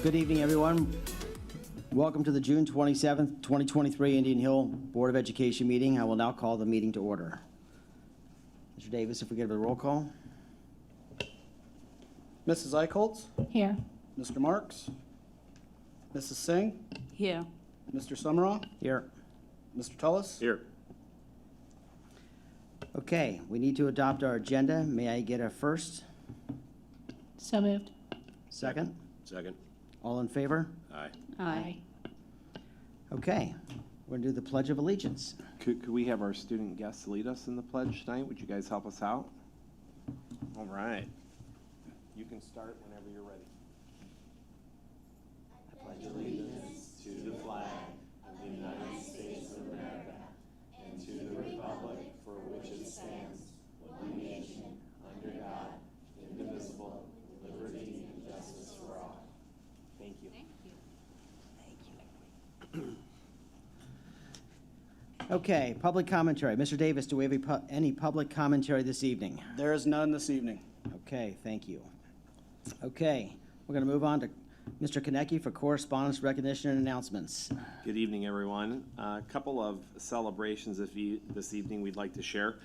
Good evening, everyone. Welcome to the June 27th, 2023 Indian Hill Board of Education meeting. I will now call the meeting to order. Mr. Davis, if we give a roll call. Mrs. Eichholz? Here. Mr. Marks? Mrs. Singh? Here. Mr. Summerall? Here. Mr. Tullis? Here. Okay, we need to adopt our agenda. May I get a first? So moved. Second? Second. All in favor? Aye. Aye. Okay, we're going to do the Pledge of Allegiance. Could we have our student guests lead us in the pledge tonight? Would you guys help us out? All right. You can start whenever you're ready. I pledge allegiance to the flag of the United States of America and to the republic for which it stands, one nation, under God, indivisible, with liberty and justice for all. Thank you. Okay, public commentary. Mr. Davis, do we have any public commentary this evening? There is none this evening. Okay, thank you. Okay, we're going to move on to Mr. Konecki for correspondence, recognition, and announcements. Good evening, everyone. A couple of celebrations this evening we'd like to share.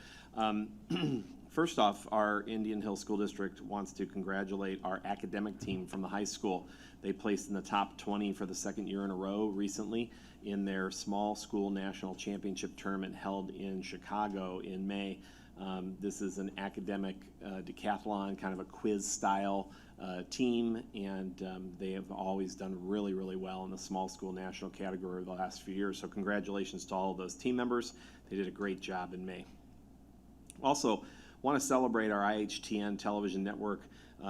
First off, our Indian Hill School District wants to congratulate our academic team from the high school. They placed in the top 20 for the second year in a row recently in their small school national championship tournament held in Chicago in May. This is an academic decathlon, kind of a quiz style team, and they have always done really, really well in the small school national category over the last few years. So congratulations to all of those team members. They did a great job in May. Also, want to celebrate our IHTN television network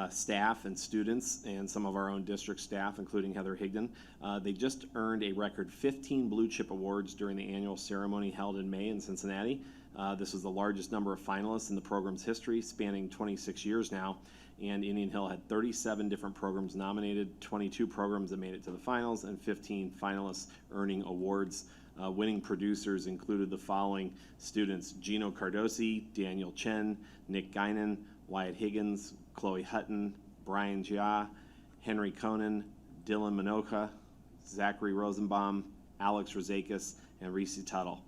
staff and students and some of our own district staff, including Heather Higdon. They just earned a record 15 Blue Chip Awards during the annual ceremony held in May in Cincinnati. This was the largest number of finalists in the program's history, spanning 26 years now. And Indian Hill had 37 different programs nominated, 22 programs that made it to the finals, and 15 finalists earning awards. Winning producers included the following students: Gino Cardosi, Daniel Chen, Nick Guinan, Wyatt Higgins, Chloe Hutton, Brian Jia, Henry Conan, Dylan Minocha, Zachary Rosenbaum, Alex Rozakis, and Reese Tuttle.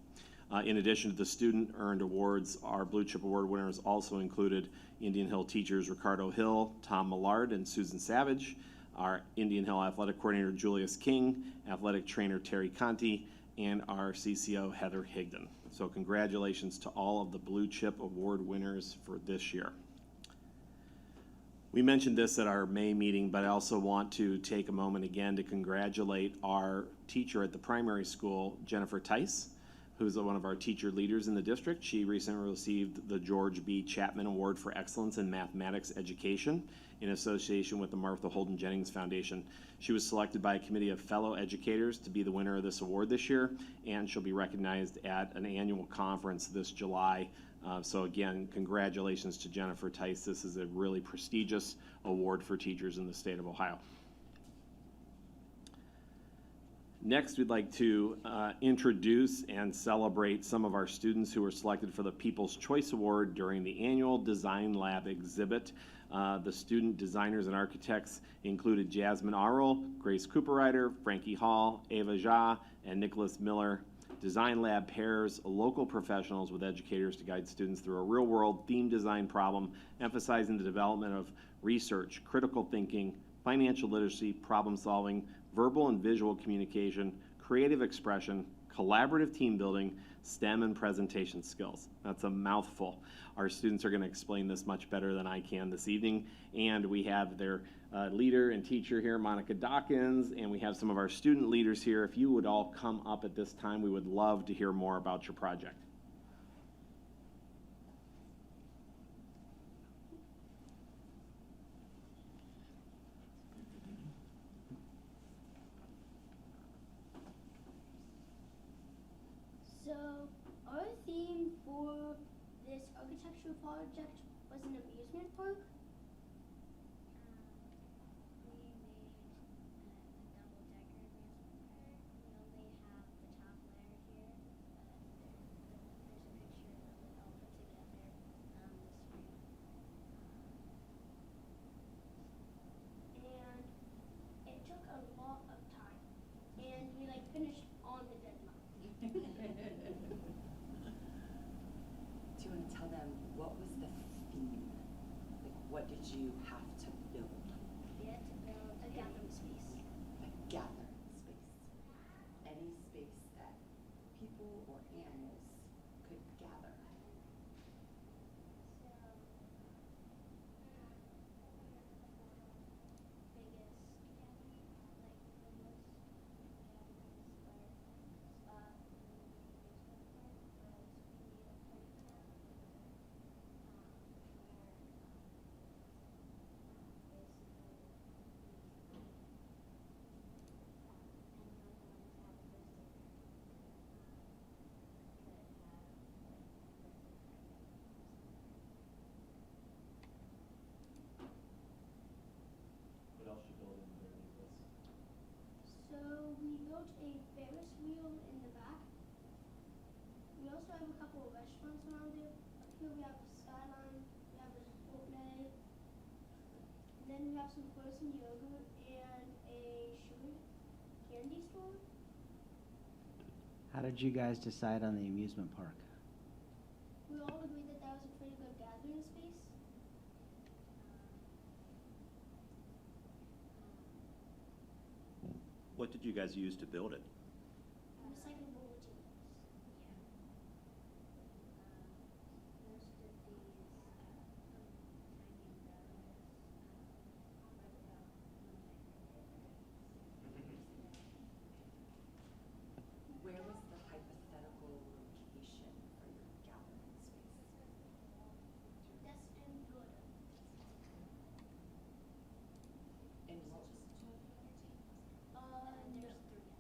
In addition to the student-earned awards, our Blue Chip Award winners also included Indian Hill teachers Ricardo Hill, Tom Millard, and Susan Savage, our Indian Hill athletic coordinator Julius King, athletic trainer Terry Conti, and our CCO Heather Higdon. So congratulations to all of the Blue Chip Award winners for this year. We mentioned this at our May meeting, but I also want to take a moment again to congratulate our teacher at the primary school, Jennifer Tice, who's one of our teacher leaders in the district. She recently received the George B. Chapman Award for Excellence in Mathematics Education in association with the Martha Holden Jennings Foundation. She was selected by a committee of fellow educators to be the winner of this award this year, and she'll be recognized at an annual conference this July. So again, congratulations to Jennifer Tice. This is a really prestigious award for teachers in the state of Ohio. Next, we'd like to introduce and celebrate some of our students who were selected for the People's Choice Award during the annual Design Lab exhibit. The student designers and architects included Jasmine Arrell, Grace Cooperrider, Frankie Hall, Ava Jha, and Nicholas Miller. Design Lab pairs local professionals with educators to guide students through a real-world theme design problem, emphasizing the development of research, critical thinking, financial literacy, problem solving, verbal and visual communication, creative expression, collaborative team building, STEM and presentation skills. That's a mouthful. Our students are going to explain this much better than I can this evening, and we have their leader and teacher here, Monica Dawkins, and we have some of our student leaders here. If you would all come up at this time, we would love to hear more about your project. So, our theme for this architectural project was an amusement park. We made a double-decker amusement park. We only have the top layer here. you want to tell them what was the theme? Like, what did you have to build? We had to build a gathering space. A gathering space. Any space that people or animals could gather. So, biggest gathering, like the most gatherings are spot in the amusement park was we made a party camp. What else you building underneath this? So we built a Ferris wheel in the back. We also have a couple of restaurants around it. Up here we have a Skyline, we have a Chipotle, and then we have some frozen yogurt and a sugar candy store. How did you guys decide on the amusement park? We all agreed that that was a pretty good gathering space. What did you guys use to build it? Recyclable materials. Most of these Where was the hypothetical location for your gathering space? that's in Florida. And what was There's 3 others.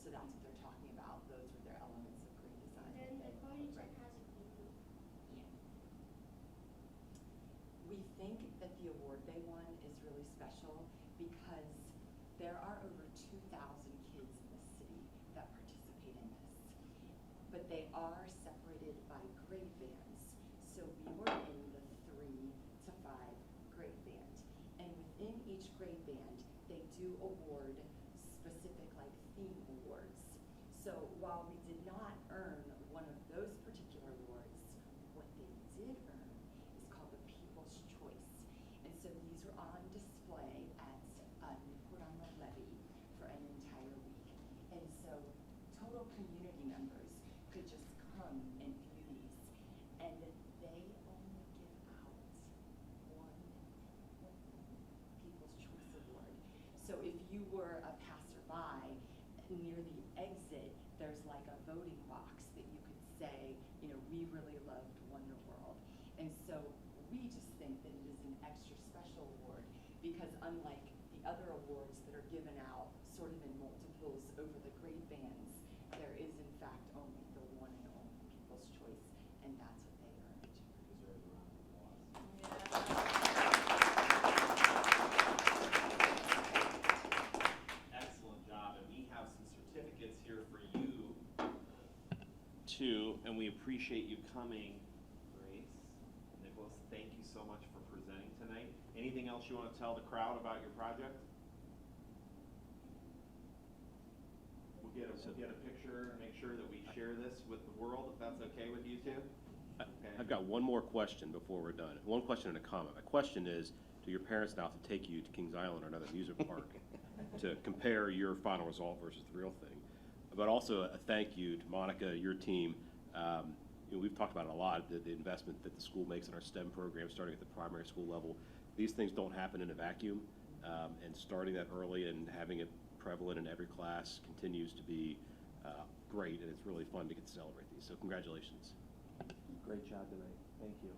So that's what they're talking about. Those were their elements of green design. Then the that- Carney Tent has a green roof. Yeah. We think that the award they won is really special because there are over 2,000 kids in the city that participate in this. But they are separated by grade bands. So we were in the 3 to 5 grade band. And within each grade band, they do award specific like theme awards. So while we did not earn one of those particular awards, what they did earn is called the People's Choice. And so these were on display at Newport on the Levee for an entire week. And so total community members could just come and view these. And they only give out one People's Choice Award. So if you were a passerby, near the exit, there's like a voting box that you could say, you know, we really loved Wonder World. And so we just think that it is an extra special award because unlike the other awards that are given out sort of in multiples over the grade bands, there is in fact only the one and only People's Choice, and that's what they earned. Excellent job, and we have some certificates here for you too, and we appreciate you coming. Grace, Nicholas, thank you so much for presenting tonight. Anything else you want to tell the crowd about your project? We'll get a picture and make sure that we share this with the world, if that's okay with you two? Okay. I've got one more question before we're done. One question and a comment. My question is, do your parents now have to take you to Kings Island or another amusement park to compare your final result versus the real thing? But also a thank you to Monica, your team. We've talked about it a lot, the investment that the school makes in our STEM program, starting at the primary school level. These things don't happen in a vacuum, and starting that early and having it prevalent in every class continues to be great, and it's really fun to get to celebrate these. So congratulations. Great job tonight. Thank you.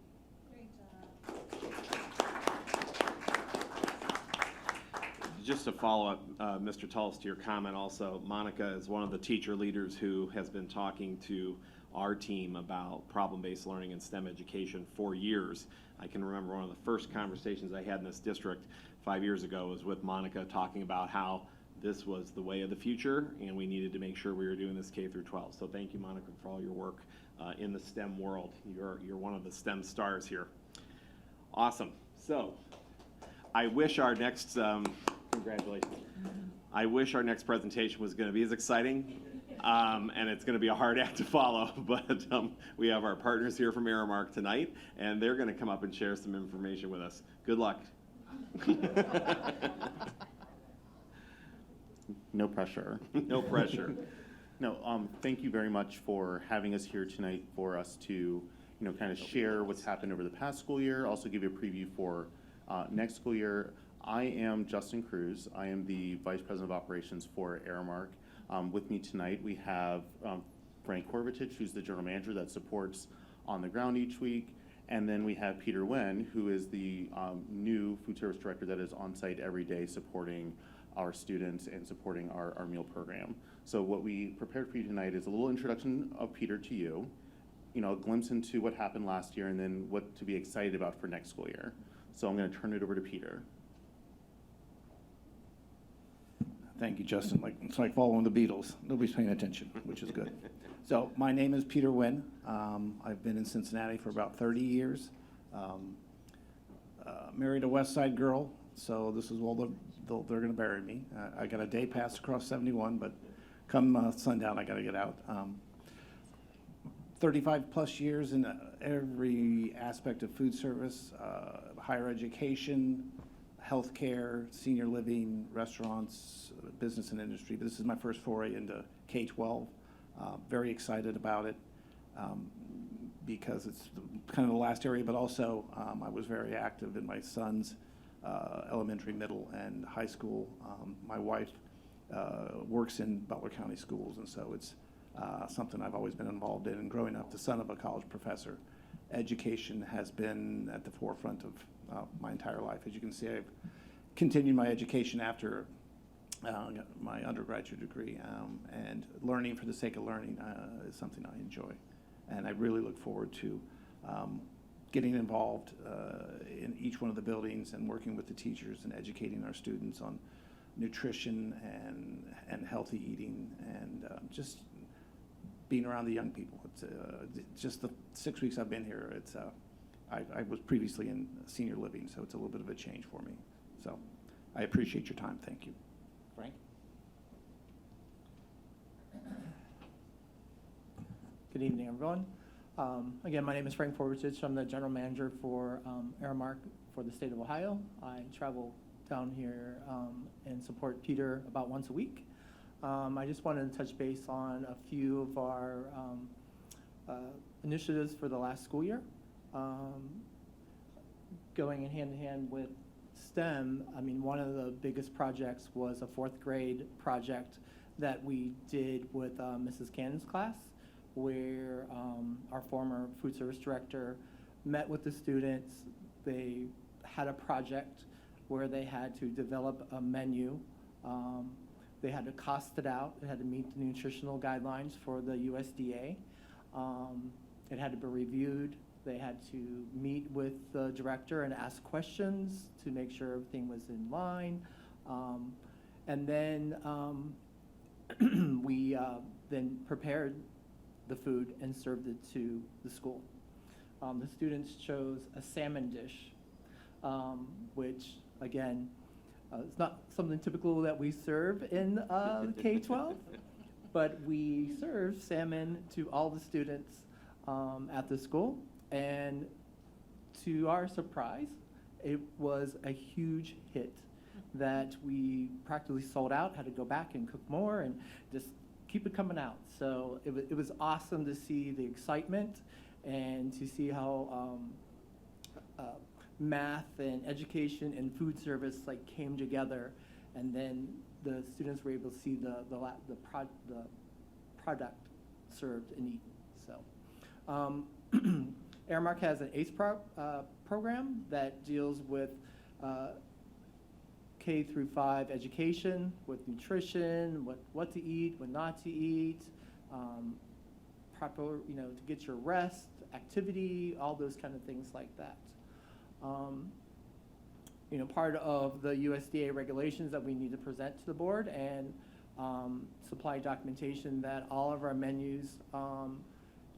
Just to follow up, Mr. Tullis, to your comment also, Monica is one of the teacher leaders who has been talking to our team about problem-based learning and STEM education for years. I can remember one of the first conversations I had in this district 5 years ago was with Monica talking about how this was the way of the future and we needed to make sure we were doing this K through 12. So thank you, Monica, for all your work in the STEM world. You're one of the STEM stars here. Awesome. So I wish our next, congratulations. I wish our next presentation was going to be as exciting, and it's going to be a hard act to follow, but we have our partners here from Aramark tonight, and they're going to come up and share some information with us. Good luck. No pressure. No pressure. No, thank you very much for having us here tonight for us to, kind of share what's happened over the past school year, also give you a preview for next school year. I am Justin Cruz. I am the Vice President of Operations for Aramark. With me tonight, we have Frank Korvitich, who's the General Manager that supports on the ground each week. And then we have Peter Wen, who is the new Food Service Director that is on site every day supporting our students and supporting our meal program. So what we prepared for you tonight is a little introduction of Peter to you, a glimpse into what happened last year, and then what to be excited about for next school year. So I'm going to turn it over to Peter. Thank you, Justin. It's like following the Beatles. Nobody's paying attention, which is good. So my name is Peter Wen. I've been in Cincinnati for about 30 years. Married a West Side girl, so this is all they're going to bury me. I got a day pass across 71, but come sundown, I got to get out. 35 plus years in every aspect of food service, higher education, healthcare, senior living, restaurants, business and industry. But this is my first foray into K-12. Very excited about it because it's kind of the last area, but also I was very active in my son's elementary, middle, and high school. My wife works in Butler County Schools, and so it's something I've always been involved in. And growing up the son of a college professor, education has been at the forefront of my entire life. As you can see, I've continued my education after got my undergraduate degree, and learning for the sake of learning is something I enjoy. And I really look forward to getting involved in each one of the buildings and working with the teachers and educating our students on nutrition and healthy eating and just being around the young people. It's just the 6 weeks I've been here. I was previously in senior living, so it's a little bit of a change for me. So I appreciate your time. Thank you. Frank? Good evening, everyone. Again, my name is Frank Forwardich. I'm the general manager for Aramark for the state of Ohio. I travel down here and support Peter about once a week. I just wanted to touch base on a few of our initiatives for the last school year. Going in hand with STEM, I mean, one of the biggest projects was a 4th grade project that we did with Mrs. Cannon's class, where our former food service director met with the students. They had a project where they had to develop a menu. They had to cost it out. It had to meet the nutritional guidelines for the USDA. It had to be reviewed. They had to meet with the director and ask questions to make sure everything was in line. And then we then prepared the food and served it to the school. The students chose a salmon dish, which, again, it's not something typical that we serve in K-12, but we served salmon to all the students at the school. And to our surprise, it was a huge hit that we practically sold out, had to go back and cook more and just keep it coming out. So it was awesome to see the excitement and to see how math and education and food service like came together, and then the students were able to see the product served and eaten. So Aramark has an ACE program that deals with K through 5 education, with nutrition, what to eat, what not to eat, proper, to get your rest, activity, all those kind of things like that. Part of the USDA regulations that we need to present to the board and supply documentation that all of our menus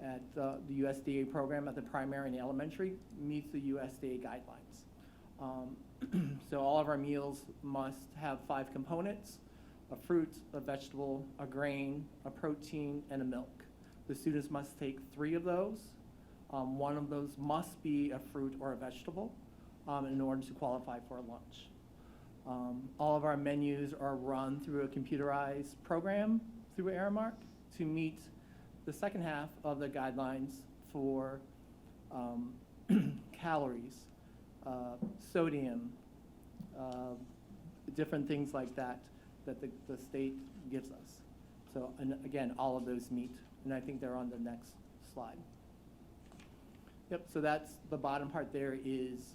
at the USDA program at the primary and the elementary meets the USDA guidelines. So all of our meals must have 5 components: a fruit, a vegetable, a grain, a protein, and a milk. The students must take 3 of those. One of those must be a fruit or a vegetable in order to qualify for a lunch. All of our menus are run through a computerized program through Aramark to meet the second half of the guidelines for calories, sodium, different things like that the state gives us. So, and again, all of those meet, and I think they're on the next slide. Yep, so that's the bottom part there is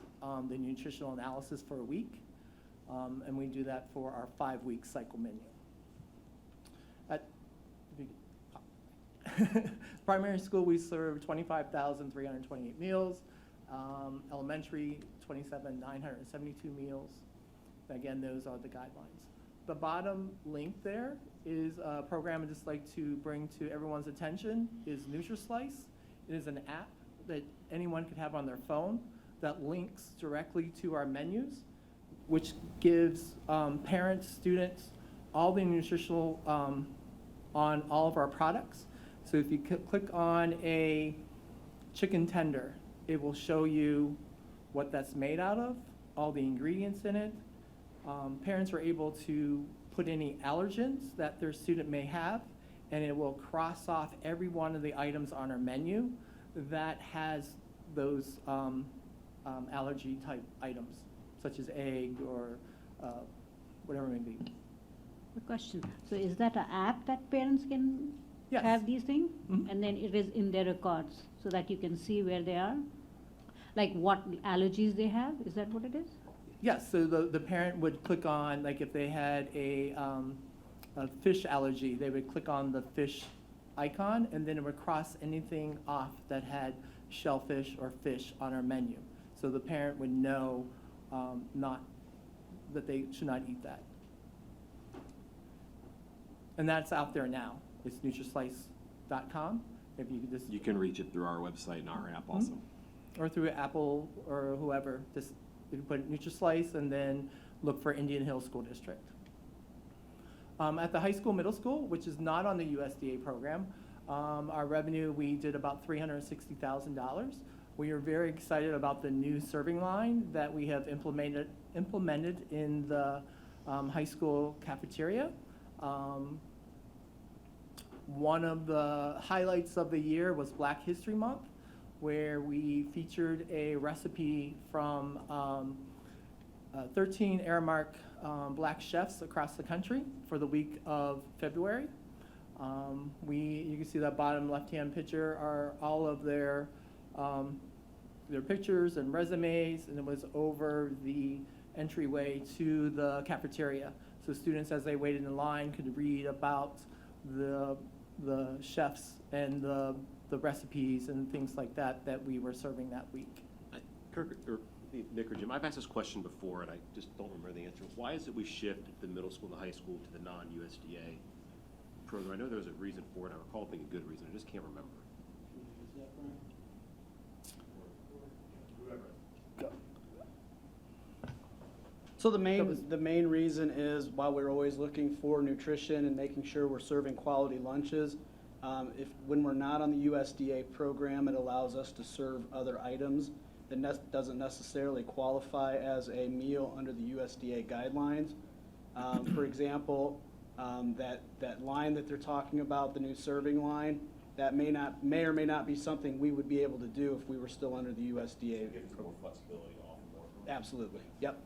the nutritional analysis for a week, and we do that for our 5-week cycle menu. Primary school, we serve 25,328 meals. Elementary, 27,972 meals. Again, those are the guidelines. The bottom link there is a program I'd just like to bring to everyone's attention is NutriSlice. It is an app that anyone could have on their phone that links directly to our menus, which gives parents, students, all the nutritional on all of our products. So if you click on a chicken tender, it will show you what that's made out of, all the ingredients in it. Parents are able to put any allergens that their student may have, and it will cross off every one of the items on our menu that has those allergy type items, such as egg or whatever it may be. A question. So is that an app that parents can Yes. have these things? Mhm. And then it is in their records so that you can see where they are? Like what allergies they have? Is that what it is? Yes, so the parent would click on, like if they had a fish allergy, they would click on the fish icon, and then it would cross anything off that had shellfish or fish on our menu. So the parent would know that they should not eat that. And that's out there now. It's Nutrislice.com. If you could just, You can reach it through our website and our app also. or through Apple or whoever, just you can put Nutrislice and then look for Indian Hill School District. At the high school, middle school, which is not on the USDA program, our revenue, we did about $360,000. We are very excited about the new serving line that we have implemented in the high school cafeteria. One of the highlights of the year was Black History Month, where we featured a recipe from 13 Aramark Black chefs across the country for the week of February. You can see that bottom left-hand picture are all of their pictures and resumes, and it was over the entryway to the cafeteria. So students, as they waited in line, could read about the chefs and the recipes and things like that we were serving that week. Kirk, or Nick or Jim, I've asked this question before, and I just don't remember the answer. Why is it we shift the middle school and the high school to the non-USDA program? I know there was a reason for it. I recall it being a good reason. I just can't remember. So the main reason is while we're always looking for nutrition and making sure we're serving quality lunches, when we're not on the USDA program, it allows us to serve other items that doesn't necessarily qualify as a meal under the USDA guidelines. For example, that line that they're talking about, the new serving line, that may or may not be something we would be able to do if we were still under the USDA. More flexibility to offer more. Absolutely. Yep.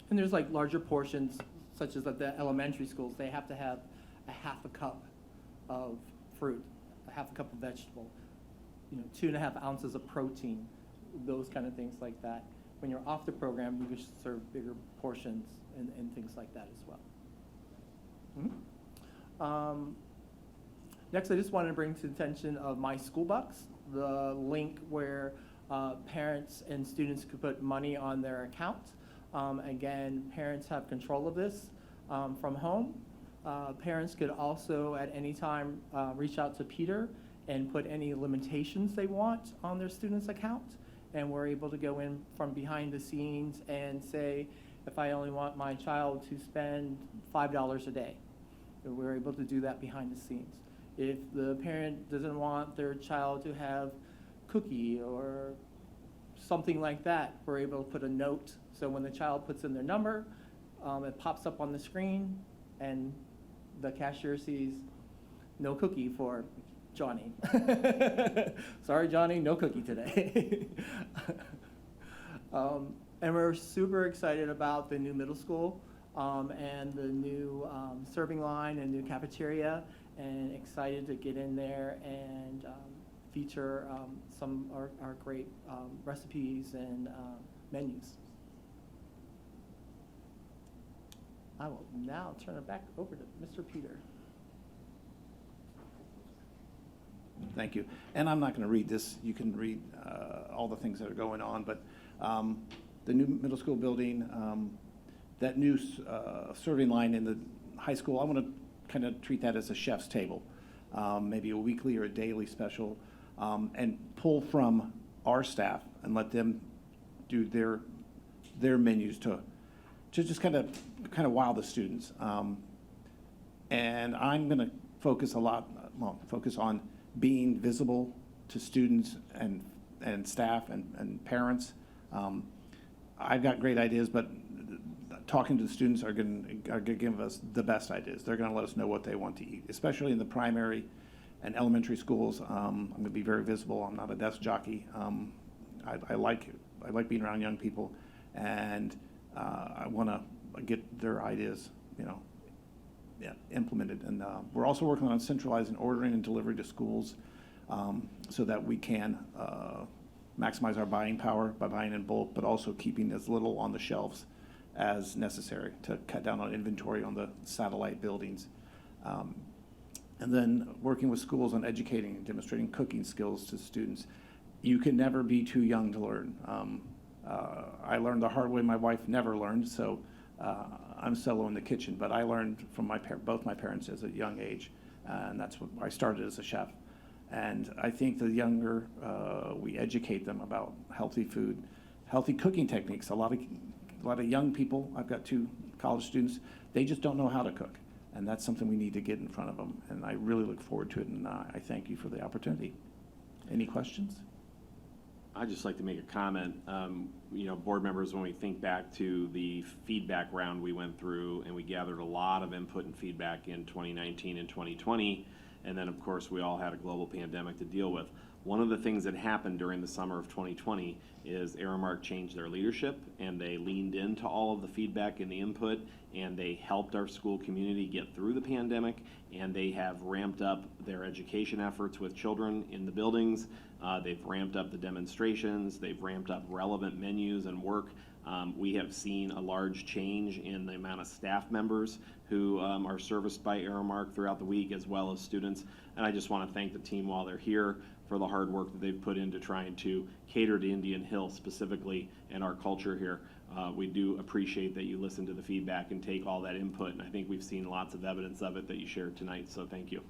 And there's like larger portions, such as at the elementary schools, they have to have a half a cup of fruit, a half a cup of vegetable, 2.5 ounces of protein, those kind of things like that. When you're off the program, you can serve bigger portions and things like that as well. Next, I just wanted to bring to the attention of My School Bucks, the link where parents and students could put money on their account. Again, parents have control of this from home. Parents could also at any time reach out to Peter and put any limitations they want on their student's account. And we're able to go in from behind the scenes and say, if I only want my child to spend $5 a day, we're able to do that behind the scenes. If the parent doesn't want their child to have cookie or something like that, we're able to put a note. So when the child puts in their number, it pops up on the screen, and the cashier sees no cookie for Johnny. Sorry, Johnny, no cookie today. And we're super excited about the new middle school and the new serving line and new cafeteria, and excited to get in there and feature some of our great recipes and menus. I will now turn it back over to Mr. Peter. Thank you. And I'm not going to read this. You can read all the things that are going on, but the new middle school building, that new serving line in the high school, I want to kind of treat that as a chef's table, maybe a weekly or a daily special, and pull from our staff and let them do their menus to just kind of wow the students. And I'm going to focus on being visible to students and staff and parents. I've got great ideas, but talking to the students are going to give us the best ideas. They're going to let us know what they want to eat, especially in the primary and elementary schools. I'm going to be very visible. I'm not a desk jockey. I like being around young people, and I want to get their ideas, implemented. And we're also working on centralizing ordering and delivery to schools, so that we can maximize our buying power by buying in bulk, but also keeping as little on the shelves as necessary to cut down on inventory on the satellite buildings. And then working with schools on educating and demonstrating cooking skills to students. You can never be too young to learn. I learned the hard way. My wife never learned, so I'm solo in the kitchen. But I learned from both my parents as a young age, and that's what I started as a chef. And I think the younger we educate them about healthy food, healthy cooking techniques. A lot of young people. I've got 2 college students. They just don't know how to cook. And that's something we need to get in front of them. And I really look forward to it, and I thank you for the opportunity. Any questions? I'd just like to make a comment. Board members, when we think back to the feedback round we went through, and we gathered a lot of input and feedback in 2019 and 2020, and then, of course, we all had a global pandemic to deal with. One of the things that happened during the summer of 2020 is Aramark changed their leadership, and they leaned into all of the feedback and the input, and they helped our school community get through the pandemic, and they have ramped up their education efforts with children in the buildings. They've ramped up the demonstrations. They've ramped up relevant menus and work. We have seen a large change in the amount of staff members who are serviced by Aramark throughout the week, as well as students. And I just want to thank the team while they're here for the hard work that they've put into trying to cater to Indian Hill specifically and our culture here. We do appreciate that you listen to the feedback and take all that input, and I think we've seen lots of evidence of it that you shared tonight, so thank you.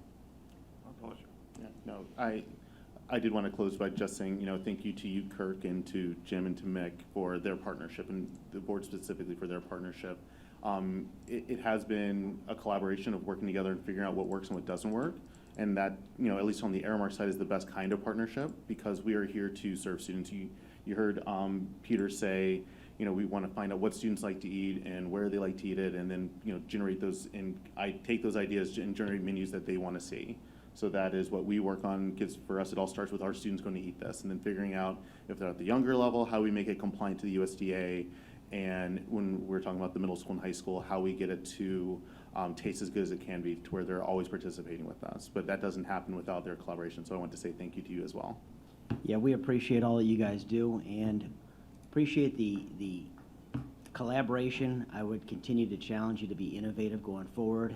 My pleasure. Yeah, no, I did want to close by just saying, thank you to you, Kirk, and to Jim and to Mick for their partnership, and the board specifically for their partnership. It has been a collaboration of working together and figuring out what works and what doesn't work. And that, at least on the Aramark side, is the best kind of partnership, because we are here to serve students. You heard Peter say, we want to find out what students like to eat and where they like to eat it, and then, generate those, and I take those ideas and generate menus that they want to see. So that is what we work on. For us, it all starts with our students going to eat this, and then figuring out if they're at the younger level, how we make it compliant to the USDA, and when we're talking about the middle school and high school, how we get it to taste as good as it can be, to where they're always participating with us. But that doesn't happen without their collaboration, so I want to say thank you to you as well. Yeah, we appreciate all that you guys do, and appreciate the collaboration. I would continue to challenge you to be innovative going forward.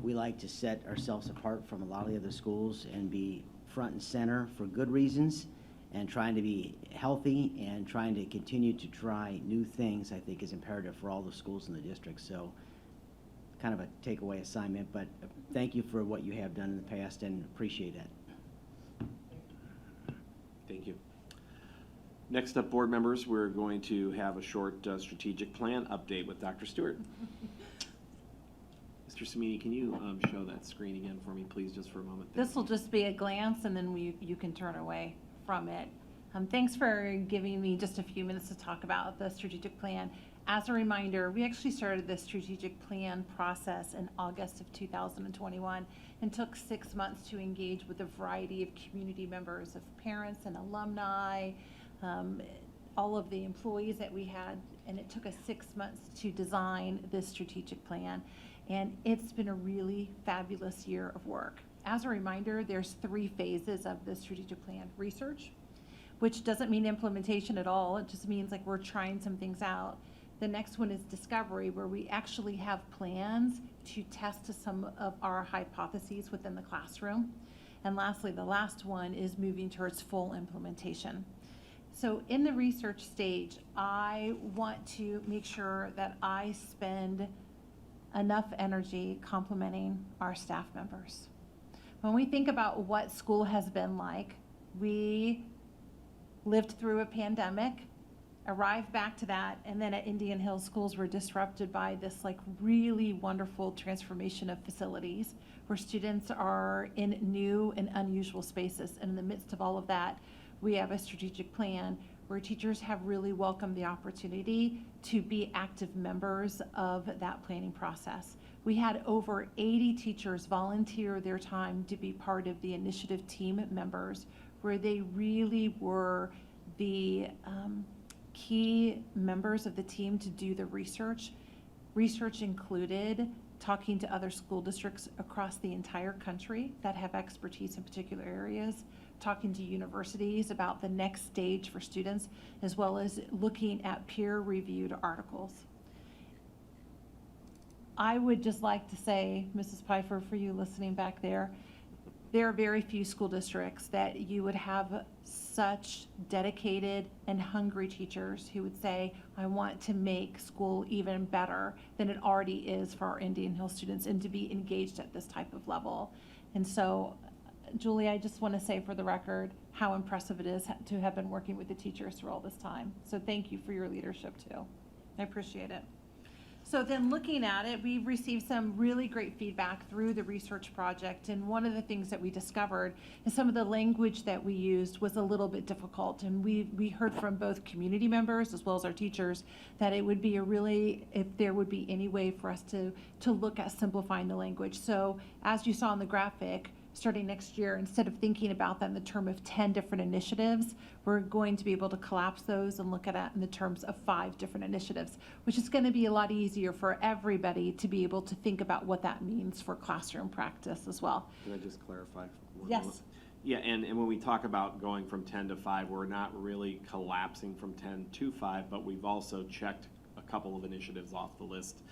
We like to set ourselves apart from a lot of the other schools and be front and center for good reasons, and trying to be healthy and trying to continue to try new things, I think, is imperative for all the schools in the district. So kind of a takeaway assignment, but thank you for what you have done in the past, and appreciate it. Thank you. Next up, board members, we're going to have a short strategic plan update with Dr. Stewart. Mr. Samini, can you show that screen again for me, please, just for a moment? This will just be a glance, and then you can turn away from it. Thanks for giving me just a few minutes to talk about the strategic plan. As a reminder, we actually started the strategic plan process in August of 2021 and took 6 months to engage with a variety of community members, of parents and alumni, all of the employees that we had, and it took us 6 months to design this strategic plan. And it's been a really fabulous year of work. As a reminder, there's 3 phases of the strategic plan. Research, which doesn't mean implementation at all. It just means like we're trying some things out. The next one is discovery, where we actually have plans to test some of our hypotheses within the classroom. And lastly, the last one is moving towards full implementation. So in the research stage, I want to make sure that I spend enough energy complimenting our staff members. When we think about what school has been like, we lived through a pandemic, arrived back to that, and then at Indian Hill, schools were disrupted by this like really wonderful transformation of facilities where students are in new and unusual spaces. And in the midst of all of that, we have a strategic plan where teachers have really welcomed the opportunity to be active members of that planning process. We had over 80 teachers volunteer their time to be part of the initiative team members, where they really were the key members of the team to do the research. Research included talking to other school districts across the entire country that have expertise in particular areas, talking to universities about the next stage for students, as well as looking at peer-reviewed articles. I would just like to say, Mrs. Pfeiffer, for you listening back there are very few school districts that you would have such dedicated and hungry teachers who would say, I want to make school even better than it already is for our Indian Hill students, and to be engaged at this type of level. And so, Julie, I just want to say for the record how impressive it is to have been working with the teachers through all this time. So thank you for your leadership too. I appreciate it. So then looking at it, we've received some really great feedback through the research project. And one of the things that we discovered is some of the language that we used was a little bit difficult. And we heard from both community members as well as our teachers that it would be if there would be any way for us to look at simplifying the language. So as you saw in the graphic, starting next year, instead of thinking about that in the term of 10 different initiatives, we're going to be able to collapse those and look at it in the terms of 5 different initiatives, which is going to be a lot easier for everybody to be able to think about what that means for classroom practice as well. Can I just clarify? Yes. Yeah, and when we talk about going from 10 to 5, we're not really collapsing from 10 to 5, but we've also checked a couple of initiatives off the list,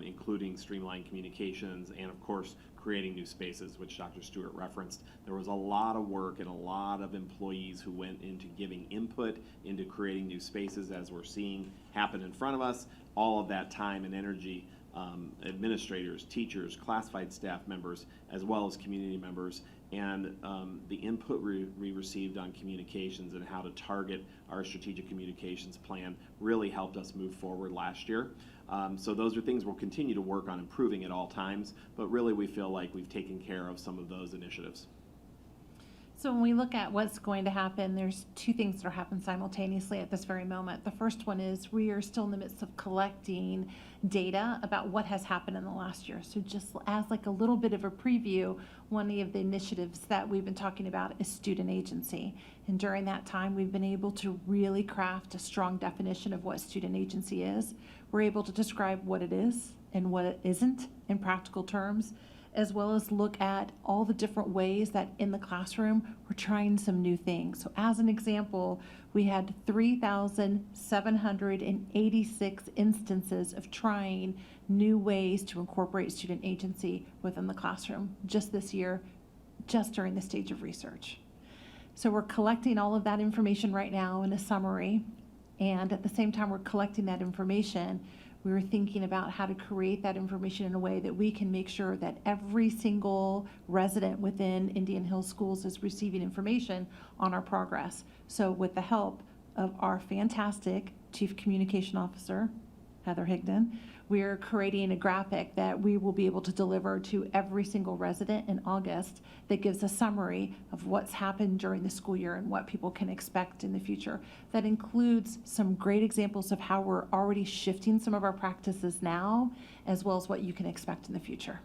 including streamlined communications and, of course, creating new spaces, which Dr. Stewart referenced. There was a lot of work and a lot of employees who went into giving input into creating new spaces, as we're seeing happen in front of us. All of that time and energy, administrators, teachers, classified staff members, as well as community members, and the input we received on communications and how to target our strategic communications plan really helped us move forward last year. So those are things we'll continue to work on improving at all times, but really we feel like we've taken care of some of those initiatives. So when we look at what's going to happen, there's 2 things that are happening simultaneously at this very moment. The first one is we are still in the midst of collecting data about what has happened in the last year. So just as like a little bit of a preview, one of the initiatives that we've been talking about is student agency. And during that time, we've been able to really craft a strong definition of what student agency is. We're able to describe what it is and what it isn't in practical terms, as well as look at all the different ways that in the classroom we're trying some new things. So as an example, we had 3,786 instances of trying new ways to incorporate student agency within the classroom just this year, just during the stage of research. So we're collecting all of that information right now in a summary, and at the same time we're collecting that information, we were thinking about how to create that information in a way that we can make sure that every single resident within Indian Hill Schools is receiving information on our progress. So with the help of our fantastic Chief Communication Officer, Heather Higdon, we're creating a graphic that we will be able to deliver to every single resident in August that gives a summary of what's happened during the school year and what people can expect in the future. That includes some great examples of how we're already shifting some of our practices now, as well as what you can expect in the future.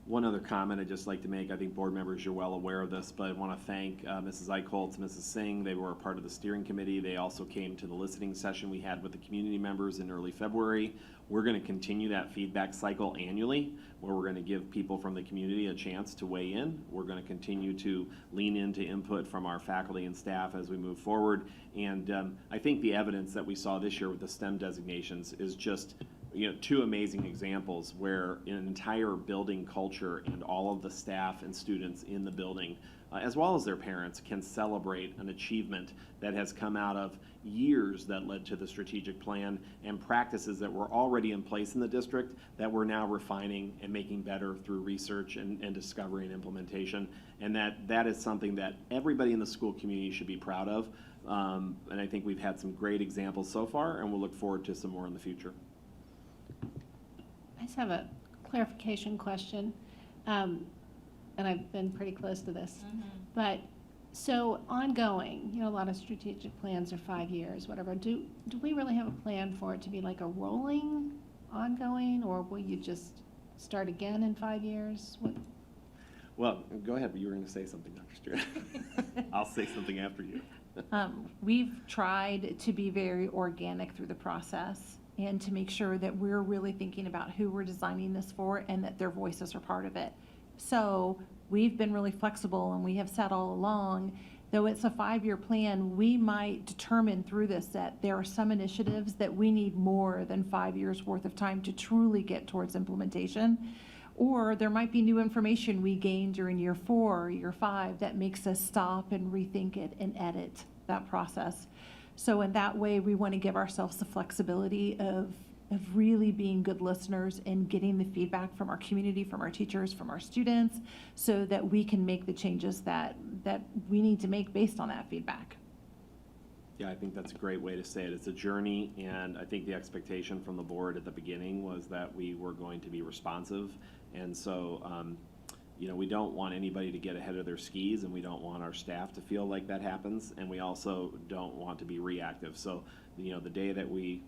One other comment I'd just like to make, I think board members, you're well aware of this, but I want to thank Mrs. Eichholz, Mrs. Singh. They were a part of the steering committee. They also came to the listening session we had with the community members in early February. We're going to continue that feedback cycle annually, where we're going to give people from the community a chance to weigh in. We're going to continue to lean into input from our faculty and staff as we move forward. And I think the evidence that we saw this year with the STEM designations is just 2 amazing examples where an entire building culture and all of the staff and students in the building, as well as their parents, can celebrate an achievement that has come out of years that led to the strategic plan and practices that were already in place in the district that we're now refining and making better through research and discovery and implementation. And that is something that everybody in the school community should be proud of. And I think we've had some great examples so far, and we'll look forward to some more in the future. I just have a clarification question, and I've been pretty close to this. But so ongoing, a lot of strategic plans are 5 years, whatever. Do we really have a plan for it to be like a rolling, ongoing, or will you just start again in 5 years? Well, go ahead, but you were going to say something, Dr. Stewart. I'll say something after you. We've tried to be very organic through the process and to make sure that we're really thinking about who we're designing this for and that their voices are part of it. So we've been really flexible, and we have said all along though it's a 5-year plan, we might determine through this that there are some initiatives that we need more than 5 years worth of time to truly get towards implementation. Or there might be new information we gain during year 4 or year 5 that makes us stop and rethink it and edit that process. So in that way, we want to give ourselves the flexibility of really being good listeners and getting the feedback from our community, from our teachers, from our students, so that we can make the changes that we need to make based on that feedback. Yeah, I think that's a great way to say it. It's a journey, and I think the expectation from the board at the beginning was that we were going to be responsive. And so, you know, we don't want anybody to get ahead of their skis, and we don't want our staff to feel like that happens, and we also don't want to be reactive. So, you know, the day that we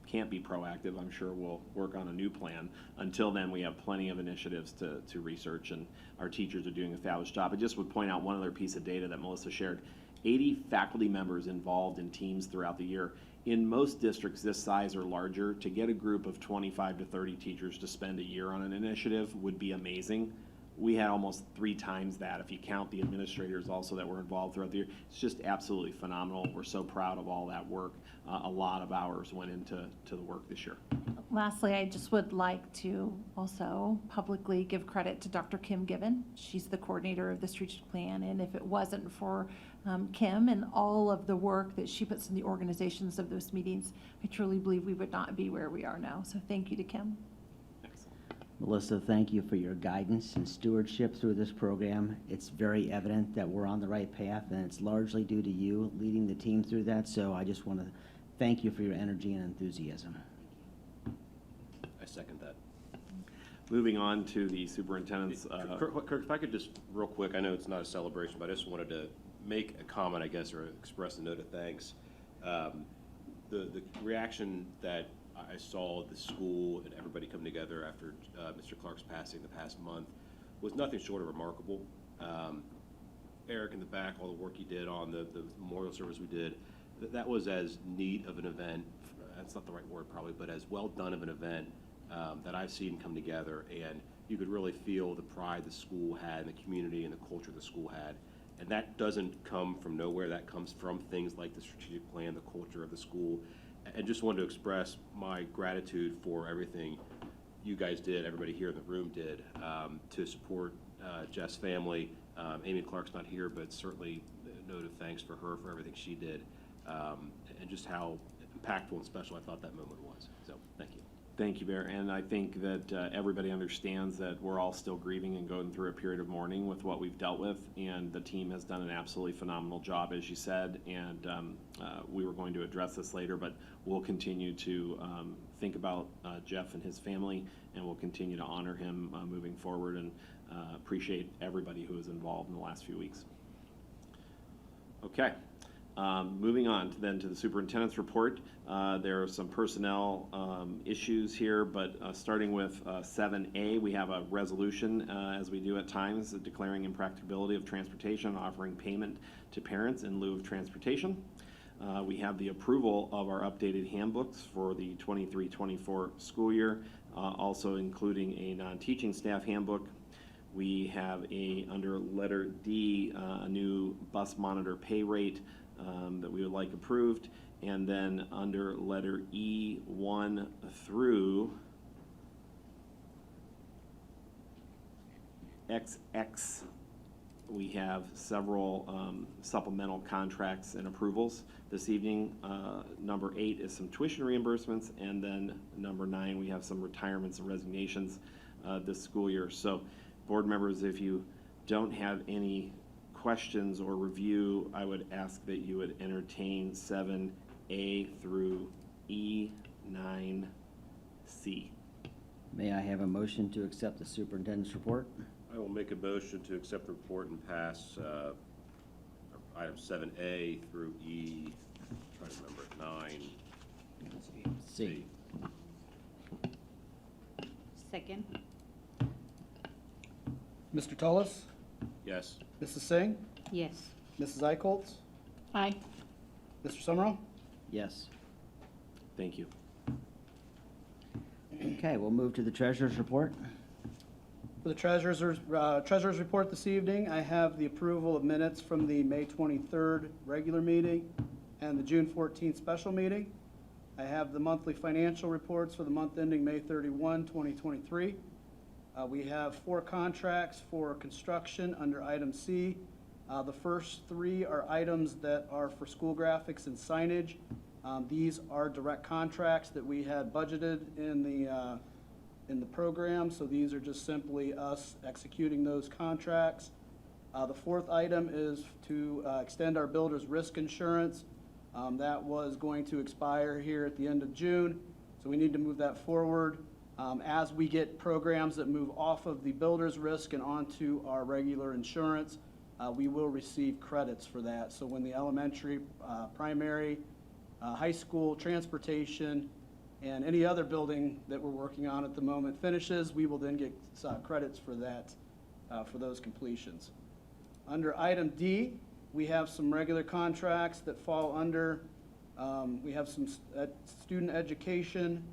can't be proactive, I'm sure we'll work on a new plan. Until then, we have plenty of initiatives to research, and our teachers are doing a fabulous job. I just would point out one other piece of data that Melissa shared. 80 faculty members involved in teams throughout the year. In most districts this size or larger, to get a group of 25 to 30 teachers to spend a year on an initiative would be amazing. We had almost 3 times that if you count the administrators also that were involved throughout the year. It's just absolutely phenomenal. We're so proud of all that work. A lot of hours went into the work this year. Lastly, I just would like to also publicly give credit to Dr. Kim Given. She's the coordinator of the strategic plan, and if it wasn't for Kim and all of the work that she puts in the organizations of those meetings, I truly believe we would not be where we are now. So thank you to Kim. Excellent. Melissa, thank you for your guidance and stewardship through this program. It's very evident that we're on the right path, and it's largely due to you leading the team through that. So I just want to thank you for your energy and enthusiasm. I second that. Moving on to the superintendent's. Kirk, if I could just, real quick, I know it's not a celebration, but I just wanted to make a comment, I guess, or express a note of thanks. The reaction that I saw at the school and everybody come together after Mr. Clark's passing the past month was nothing short of remarkable. Eric in the back, all the work he did on the memorial service we did, that was as neat of an event, that's not the right word probably, but as well done of an event that I've seen come together, and you could really feel the pride the school had and the community and the culture the school had. And that doesn't come from nowhere. That comes from things like the strategic plan, the culture of the school. And just wanted to express my gratitude for everything you guys did, everybody here in the room did, to support Jeff's family. Amy Clark's not here, but certainly a note of thanks for her for everything she did, and just how impactful and special I thought that moment was. So thank you. Thank you, Bear. And I think that everybody understands that we're all still grieving and going through a period of mourning with what we've dealt with. And the team has done an absolutely phenomenal job, as you said. And we were going to address this later, but we'll continue to think about Jeff and his family, and we'll continue to honor him moving forward, and appreciate everybody who was involved in the last few weeks. Okay. Moving on to the superintendent's report. There are some personnel issues here, but starting with 7A, we have a resolution, as we do at times, declaring impracticability of transportation, offering payment to parents in lieu of transportation. We have the approval of our updated handbooks for the 23-24 school year, also including a non-teaching staff handbook. We have under letter D, a new bus monitor pay rate that we would like approved. And then under letter E, 1 through XX, we have several supplemental contracts and approvals this evening. Number 8 is some tuition reimbursements, and then number 9, we have some retirements and resignations this school year. So, board members, if you don't have any questions or review, I would ask that you would entertain 7A through E9C. May I have a motion to accept the superintendent's report? I will make a motion to accept the report and pass item 7A through E, trying to remember, 9. C. Second. Mr. Tullis, Yes. Mrs. Singh, Yes. Mrs. Eichholz, Aye. Mr. Summerall. Yes. Thank you. Okay, we'll move to the treasurer's report. For the treasurer's report this evening, I have the approval of minutes from the May 23rd regular meeting and the June 14th special meeting. I have the monthly financial reports for the month ending May 31, 2023. We have 4 contracts for construction under item C. The first 3 are items that are for school graphics and signage. These are direct contracts that we had budgeted in the program, so these are just simply us executing those contracts. The 4th item is to extend our builder's risk insurance. That was going to expire here at the end of June, so we need to move that forward. As we get programs that move off of the builder's risk and onto our regular insurance, we will receive credits for that. So when the elementary, primary, high school, transportation, and any other building that we're working on at the moment finishes, we will then get credits for that, for those completions. Under item D, we have some regular contracts that fall under, we have some student education,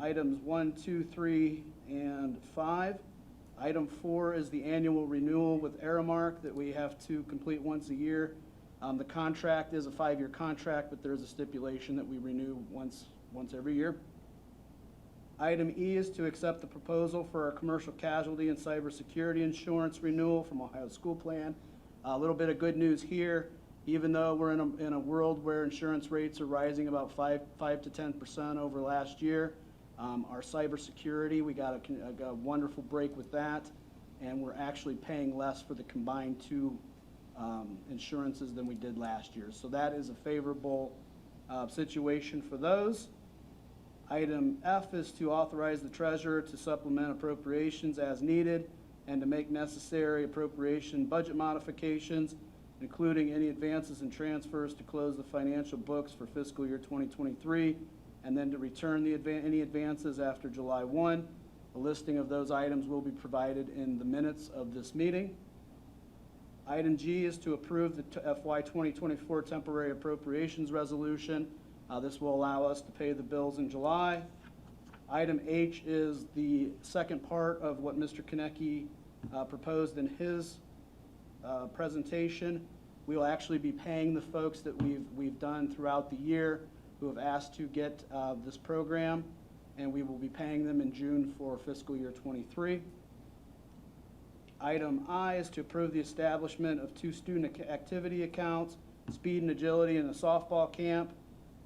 items 1, 2, 3, and 5. Item 4 is the annual renewal with Aramark that we have to complete once a year. The contract is a 5-year contract, but there is a stipulation that we renew once every year. Item E is to accept the proposal for our commercial casualty and cybersecurity insurance renewal from Ohio School Plan. A little bit of good news here. Even though we're in a world where insurance rates are rising about 5 to 10% over last year, our cybersecurity, we got a wonderful break with that, and we're actually paying less for the combined 2 insurances than we did last year. So that is a favorable situation for those. Item F is to authorize the treasurer to supplement appropriations as needed and to make necessary appropriation budget modifications, including any advances and transfers to close the financial books for fiscal year 2023, and then to return any advances after July 1. A listing of those items will be provided in the minutes of this meeting. Item G is to approve the FY 2024 temporary appropriations resolution. This will allow us to pay the bills in July. Item H is the second part of what Mr. Konecki proposed in his presentation. We will actually be paying the folks that we've done throughout the year who have asked to get this program, and we will be paying them in June for fiscal year 23. Item I is to approve the establishment of 2 student activity accounts, speed and agility, and a softball camp.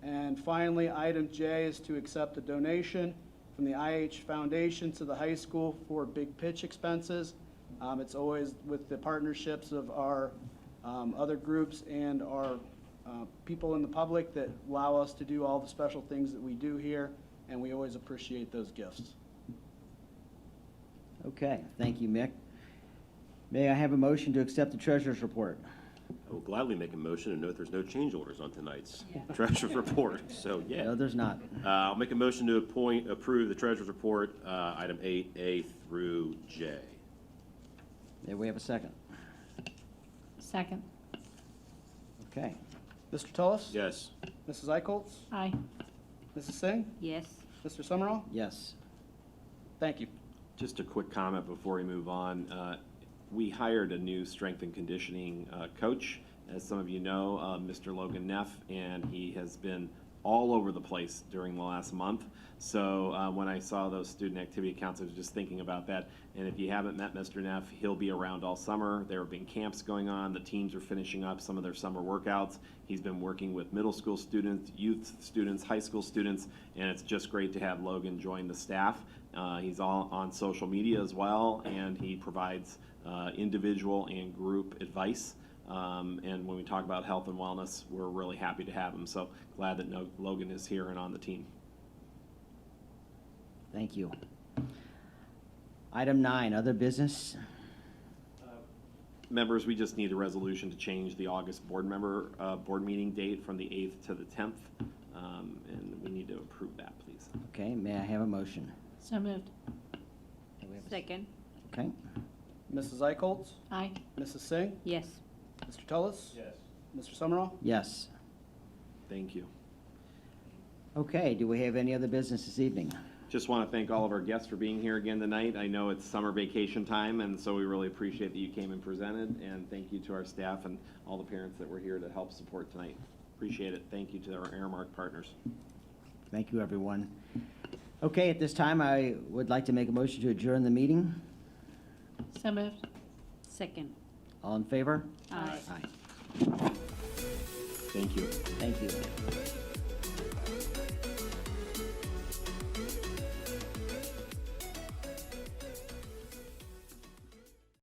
And finally, item J is to accept a donation from the IH Foundation to the high school for big pitch expenses. It's always with the partnerships of our other groups and our people in the public that allow us to do all the special things that we do here, and we always appreciate those gifts. Okay, thank you, Mick. May I have a motion to accept the treasurer's report? I will gladly make a motion and note there's no change orders on tonight's treasurer's report, so yeah. No, there's not. I'll make a motion to approve the treasurer's report, item 8A through J. May we have a second? Second. Okay. Mr. Tullis? Yes. Mrs. Eicholtz? Aye. Mrs. Singh? Yes. Mr. Summerall? Yes. Thank you. Just a quick comment before we move on. We hired a new strength and conditioning coach, as some of you know, Mr. Logan Neff, and he has been all over the place during the last month. So when I saw those student activity accounts, I was just thinking about that. And if you haven't met Mr. Neff, he'll be around all summer. There have been camps going on. The teams are finishing up some of their summer workouts. He's been working with middle school students, youth students, high school students, and it's just great to have Logan join the staff. He's all on social media as well, and he provides individual and group advice. And when we talk about health and wellness, we're really happy to have him. So glad that Logan is here and on the team. Thank you. Item 9, other business. Members, we just need a resolution to change the August board meeting date from the 8th to the 10th. And we need to approve that, please. Okay, may I have a motion? So moved. May we have a Second. Okay. Mrs. Eicholtz? Aye. Mrs. Singh? Yes. Mr. Tullis? Yes. Mr. Summerall? Yes. Thank you. Okay, do we have any other business this evening? Just want to thank all of our guests for being here again tonight. I know it's summer vacation time, and so we really appreciate that you came and presented, and thank you to our staff and all the parents that were here to help support tonight. Appreciate it. Thank you to our Airmark partners. Thank you, everyone. Okay, at this time, I would like to make a motion to adjourn the meeting. So moved. Second. All in favor? Aye. Aye. Thank you. Thank you.